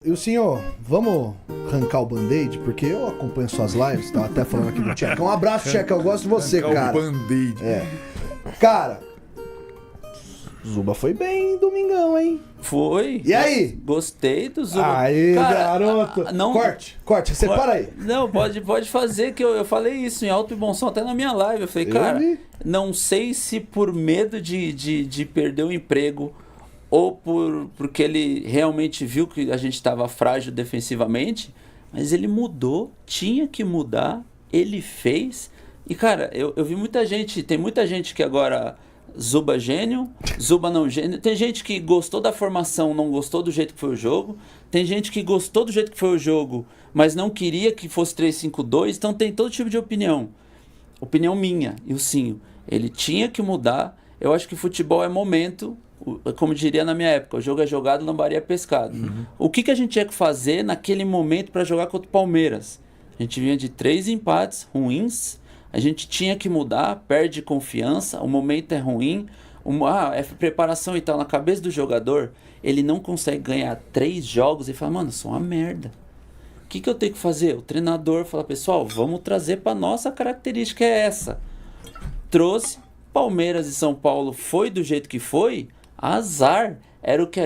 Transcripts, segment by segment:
E o senhor, vamos arrancar o band-aid? Porque eu acompanho suas lives, tava até falando aqui do Tcheca. Um abraço, Tcheca, eu gosto de você, arrancar cara. O band-aid. Cara, Zuba foi bem domingão, hein? Foi. E aí? Gostei do Zuba. Aí, garoto. Não, Corte, separa aí. Não, pode fazer, que eu falei isso em alto e bom som até na minha live. Eu falei, cara, não sei se por medo de perder o emprego ou porque ele realmente viu que a gente estava frágil defensivamente, mas ele mudou, tinha que mudar, ele fez. E, cara, eu vi muita gente, tem muita gente que agora Zuba gênio, Zuba não gênio. Tem gente que gostou da formação, não gostou do jeito que foi o jogo. Tem gente que gostou do jeito que foi o jogo, mas não queria que fosse 3-5-2. Então tem todo tipo de opinião. Opinião minha e o Sinho. Ele tinha que mudar. Eu acho que futebol é momento. Como diria na minha época, o jogo é jogado, lambaria é pescado. O que a gente tinha que fazer naquele momento para jogar contra o Palmeiras? A gente vinha de 3 empates ruins, a gente tinha que mudar, perde confiança, o momento é ruim, é preparação e tal. Na cabeça do jogador, ele não consegue ganhar 3 jogos e fala, mano, sou uma merda. O que eu tenho que fazer? O treinador fala, pessoal, vamos trazer para nossa característica, é essa. Trouxe, Palmeiras e São Paulo foi do jeito que foi, azar, era o que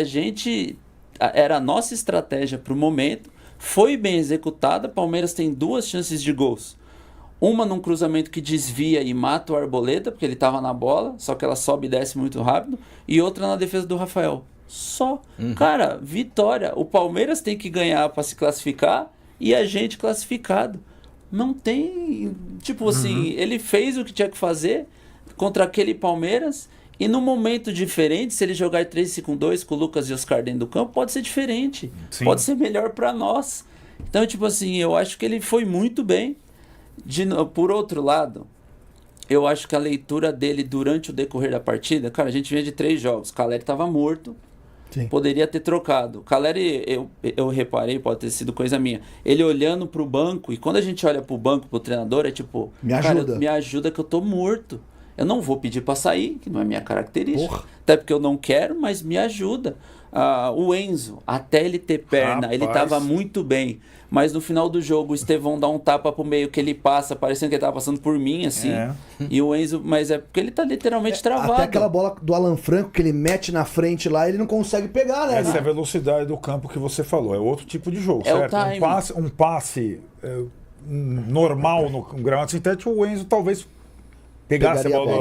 era a nossa estratégia para o momento, foi bem executada. Palmeiras tem 2 chances de gols, uma num cruzamento que desvia e mata o Arboleda, porque ele estava na bola, só que ela sobe e desce muito rápido, e outra na defesa do Rafael, só. Cara, vitória, o Palmeiras tem que ganhar para se classificar e a gente classificado, não tem, tipo assim, ele fez o que tinha que fazer contra aquele Palmeiras. E num momento diferente, se ele jogar 3-5-2 com o Lucas e Oscar dentro do campo, pode ser diferente. Sim. Pode ser melhor para nós. Então, tipo assim, eu acho que ele foi muito bem. Por outro lado, eu acho que a leitura dele durante o decorrer da partida... Cara, a gente vinha de 3 jogos. O Caleri estava morto. Sim. Poderia ter trocado. O Caleri, eu reparei, pode ter sido coisa minha. Ele olhando pro banco, e quando a gente olha pro banco, pro treinador, é tipo... Me ajuda que eu tô morto. Eu não vou pedir para sair, que não é minha característica. Porra. Até porque eu não quero, mas me ajuda. O Enzo, até ele ter perna, ele estava muito bem. Mas no final do jogo, o Estevão dá um tapa pro meio que ele passa, parecendo que ele estava passando por mim, assim. E o Enzo, mas é porque ele tá literalmente travado. Até aquela bola do Alan Franco que ele mete na frente lá, ele não consegue pegar, né? Essa é a velocidade do campo que você falou. É outro tipo de jogo, é certo? Um passe normal no gramado sintético, o Enzo talvez... É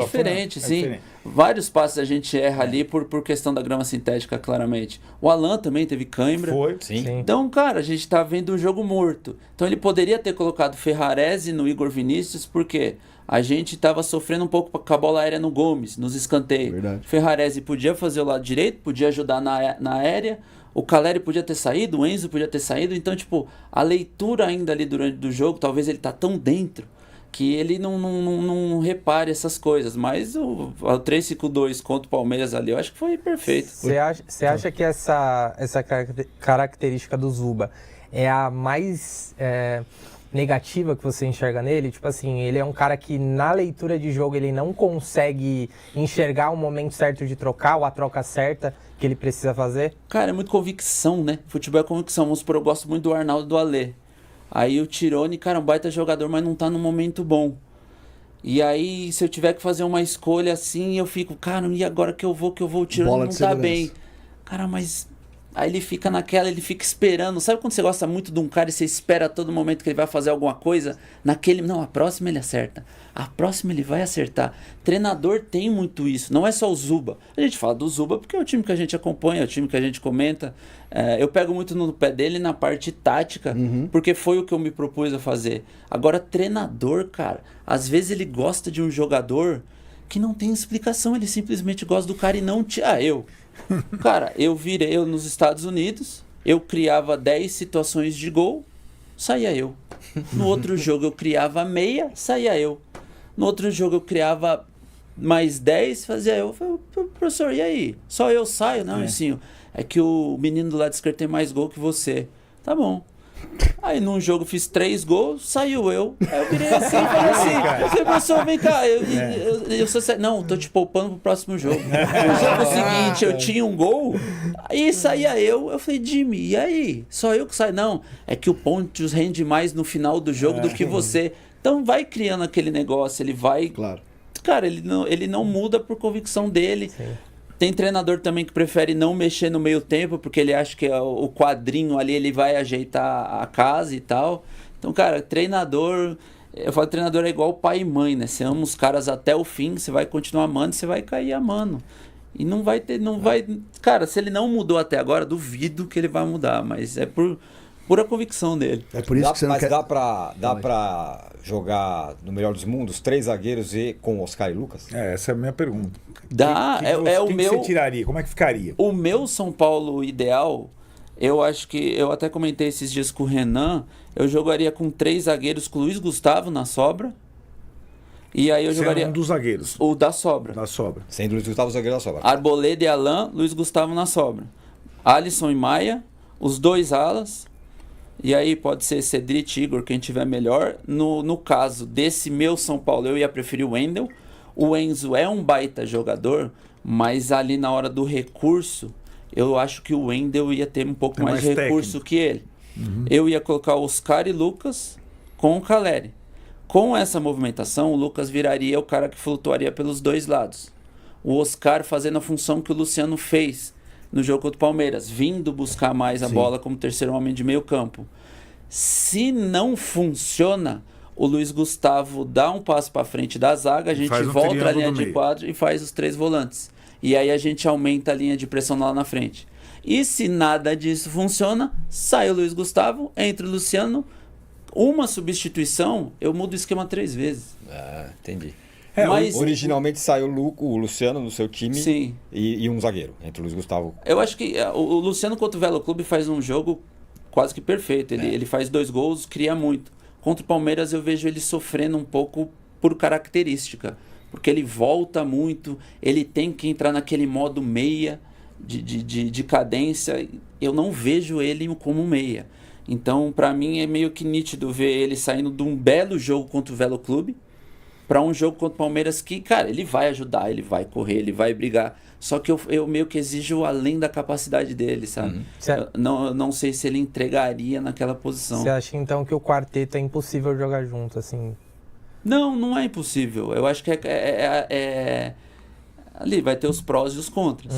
diferente, sim. Diferente. Vários passes a gente erra ali por questão da grama sintética, claramente. O Alan também teve cãibra. Foi, sim. Então, cara, a gente tá vendo um jogo morto. Então ele poderia ter colocado Ferrarese no Igor Vinícius, porque a gente tava sofrendo um pouco com a bola aérea no Gomes, nos escanteios. Verdade. Ferrarese podia fazer o lado direito, podia ajudar na aérea. O Caleri podia ter saído, o Enzo podia ter saído. Então, tipo, a leitura ainda ali durante o jogo, talvez ele tá tão dentro que ele não repare essas coisas. Mas o 3-5-2 contra o Palmeiras ali, eu acho que foi perfeito. Você acha que essa característica do Zuba é a mais negativa que você enxerga nele? Tipo assim, ele é um cara que na leitura de jogo ele não consegue enxergar o momento certo de trocar ou a troca certa que ele precisa fazer? Cara, é muito convicção, né? Futebol é convicção. Vamos supor, eu gosto muito do Arnaldo e do Alê. Aí o Tirone, cara, um baita jogador, mas não tá num momento bom. E aí, se eu tiver que fazer uma escolha assim, eu fico, cara, e agora que eu vou, o Tirone não tá bem. Cara, mas... Aí ele fica naquela, ele fica esperando. Sabe quando você gosta muito de um cara e você espera a todo momento que ele vai fazer alguma coisa? Não, a próxima ele acerta. A próxima ele vai acertar. Treinador tem muito isso. Não é só o Zuba. A gente fala do Zuba porque é o time que a gente acompanha, é o time que a gente comenta. Eu pego muito no pé dele na parte tática, porque foi o que eu me propus a fazer. Agora, treinador, cara, às vezes ele gosta de um jogador que não tem explicação. Ele simplesmente gosta do cara e não... Cara, eu nos Estados Unidos, eu criava 10 situações de gol, saía eu. No outro jogo eu criava meia, saía eu. No outro jogo eu criava mais 10, fazia eu. Eu falei, professor, e aí? Só eu saio? Não, Ensinho. É que o menino do lado esquerdo tem mais gol que você. Tá bom. Aí num jogo fiz 3 gols, saiu eu. Aí eu virei assim e falei assim, professor, vem cá, eu sou sério. Não, tô te poupando pro próximo jogo. No jogo seguinte eu tinha um gol, aí saía eu falei, Jimmy, e aí? Só eu que saio? Não, é que o Pontius rende mais no final do jogo do que você. Então vai criando aquele negócio, ele vai... Claro. Cara, ele não muda por convicção dele. Sim. Tem treinador também que prefere não mexer no meio tempo, porque ele acha que o quadrinho ali ele vai ajeitar a casa e tal. Então, cara, treinador... Eu falo, treinador é igual pai e mãe, né? Você ama os caras até o fim, você vai continuar amando, você vai cair amando. E não vai ter... Cara, se ele não mudou até agora, duvido que ele vai mudar, mas é por pura convicção dele. É por isso que você não Mas quer... dá pra jogar no melhor dos mundos 3 zagueiros e com Oscar e Lucas? Essa é a minha pergunta. Dá, o quem meu... que você tiraria? Como é que ficaria? O meu São Paulo ideal, eu acho que... Eu até comentei esses dias com o Renan, eu jogaria com 3 zagueiros com o Luiz Gustavo na sobra. E aí eu jogaria... um dos zagueiros O da sobra. da sobra. Sendo Luiz Gustavo zagueiro da sobra. Arboleda e Alain, Luiz Gustavo na sobra. Alisson e Maia, os 2 alas. E aí pode ser Cedric, Igor, quem tiver melhor. No caso desse meu São Paulo, eu ia preferir o Wendel. O Enzo é um baita jogador, mas ali na hora do recurso, eu acho que o Wendel ia ter um pouco É mais de mais recurso técnico. que ele. Eu ia colocar Oscar e Lucas com o Caleri. Com essa movimentação, o Lucas viraria o cara que flutuaria pelos 2 lados. O Oscar fazendo a função que o Luciano fez no jogo contra o Palmeiras, vindo buscar mais a bola como terceiro homem de meio campo. Se não funciona, o Luiz Gustavo dá um passo para frente da zaga, a gente Faz um volta à triângulo linha no de meio. 4 e faz os 3 volantes. E aí a gente aumenta a linha de pressão lá na frente. E se nada disso funciona, sai o Luiz Gustavo, entra o Luciano. Uma substituição, eu mudo o esquema 3 vezes. Entendi. Mas Originalmente saiu o Luciano no seu time sim, e um zagueiro, entre o Luiz Gustavo. eu acho que o Luciano contra o Velo Clube faz um jogo quase que perfeito. Ele faz 2 gols, cria muito. Contra o Palmeiras eu vejo ele sofrendo um pouco por característica. Porque ele volta muito, ele tem que entrar naquele modo meia de cadência. Eu não vejo ele como meia. Então, para mim, é meio que nítido ver ele saindo de um belo jogo contra o Velo Clube para um jogo contra o Palmeiras que, cara, ele vai ajudar, ele vai correr, ele vai brigar. Só que eu meio que exijo além da capacidade dele, sabe? Eu não sei se ele entregaria naquela posição. Você acha então que o quarteto é impossível jogar junto, assim? Não é impossível. Eu acho que ali vai ter os prós e os contras.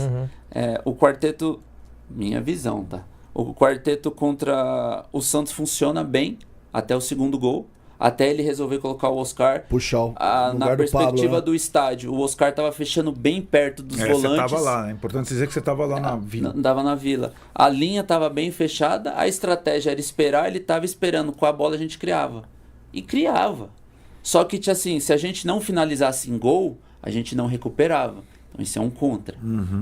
O quarteto, minha visão, tá? O quarteto contra o Santos funciona bem até o segundo gol. Até ele resolver colocar o Oscar. Puxar o Na lugar do perspectiva Pablo, né? do estádio, o Oscar estava fechando bem perto dos Você volantes. estava lá, é importante dizer que você estava lá na Vila. Andava na Vila. A linha estava bem fechada, a estratégia era esperar, ele estava esperando. Com a bola a gente criava. E criava. Só que, assim, se a gente não finalizasse em gol, a gente não recuperava. Então isso é um contra.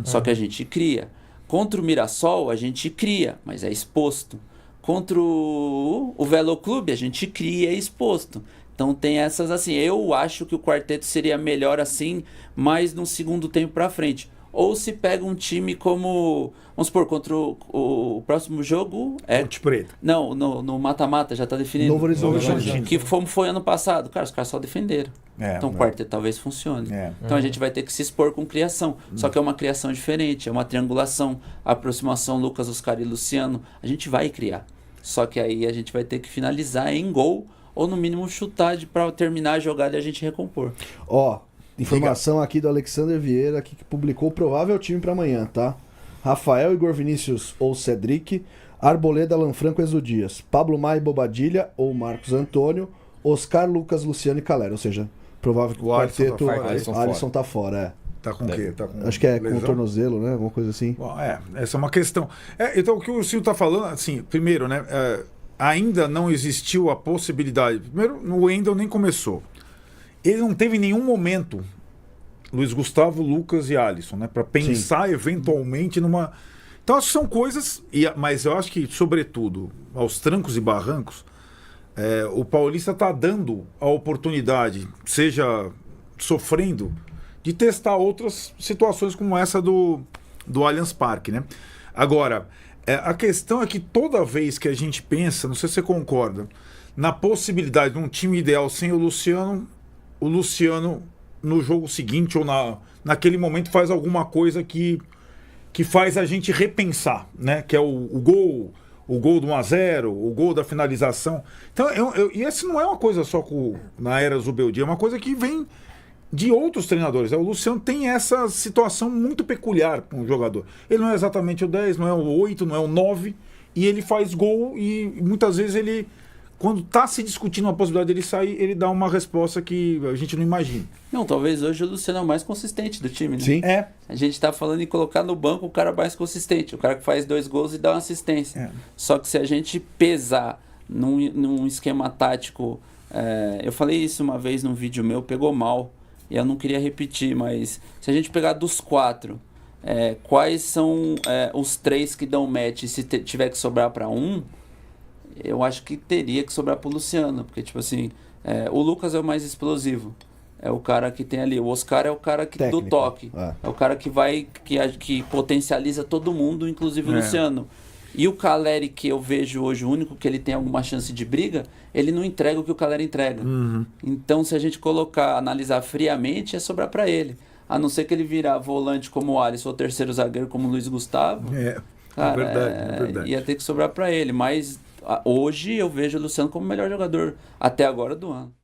Só que a gente cria. Contra o Mirassol, a gente cria, mas é exposto. Contra o Velo Clube, a gente cria e é exposto. Então tem essas assim. Eu acho que o quarteto seria melhor assim, mais no segundo tempo pra frente. Ou se pega um time como... Vamos supor, contra o próximo jogo... Ponte Preta. Não, no mata-mata já tá definido. Novo Horizonte. Que como foi ano passado. Cara, os caras só defenderam. Então o quarteto talvez funcione. Então a gente vai ter que se expor com criação. Só que é uma criação diferente. É uma triangulação, aproximação Lucas, Oscar e Luciano. A gente vai criar. Só que aí a gente vai ter que finalizar em gol ou no mínimo chutar para terminar a jogada e a gente recompor. Ó, informação aqui do Alexander Vieira aqui, que publicou o provável time para amanhã, tá? Rafael, Igor Vinícius ou Cedric, Arboleda, Lanfranco, Enzo Dias, Pablo Maia e Bobadilha ou Marcos Antônio, Oscar, Lucas, Luciano e Caleri. Ou seja, provável que o quarteto... Alisson tá fora, Tá com o quê? Tá com Acho que é com lesão? o tornozelo, né? Alguma coisa assim. Bom, essa é uma questão. Então, o que o Silvio está falando, assim, primeiro, né? Ainda não existiu a possibilidade. Primeiro, o Wendel nem começou. Ele não teve nenhum momento, Luiz Gustavo, Lucas e Alisson, né? Para pensar eventualmente numa. Então, acho que são coisas. Mas eu acho que, sobretudo, aos trancos e barrancos, o Paulista está dando a oportunidade, seja sofrendo, de testar outras situações como essa do Allianz Parque, né? Agora, A questão é que toda vez que a gente pensa, não sei se você concorda, na possibilidade de um time ideal sem o Luciano no jogo seguinte ou naquele momento faz alguma coisa que faz a gente repensar, né? Que é o gol do 1-0, o gol da finalização. Então, e essa não é uma coisa só na era Zubeldia, é uma coisa que vem de outros treinadores. O Luciano tem essa situação muito peculiar com o jogador. Ele não é exatamente o 10, não é o 8, não é o 9, e ele faz gol e muitas vezes ele, quando está se discutindo a possibilidade dele sair, ele dá uma resposta que a gente não imagina. Não, talvez hoje o Luciano é o mais consistente do time, né? Sim. A gente tá falando em colocar no banco o cara mais consistente, o cara que faz 2 gols e dá uma assistência. Só que se a gente pesar num esquema tático, eu falei isso uma vez num vídeo meu, pegou mal, e eu não queria repetir, mas se a gente pegar dos 4, quais são os 3 que dão match, e se tiver que sobrar para um, eu acho que teria que sobrar pro Luciano, porque tipo assim, o Lucas é o mais explosivo. É o cara que tem ali. O Oscar é o cara do toque. É o cara que potencializa todo mundo, inclusive o Luciano. E o Caleri, que eu vejo hoje, o único que ele tem alguma chance de briga, ele não entrega o que o Caleri entrega. Então, se a gente analisar friamente, é sobrar para ele. A não ser que ele virar volante como o Alisson ou terceiro zagueiro como o Luiz Gustavo. Cara, é verdade. Ia ter que sobrar para ele. Mas hoje eu vejo o Luciano como o melhor jogador até agora do ano.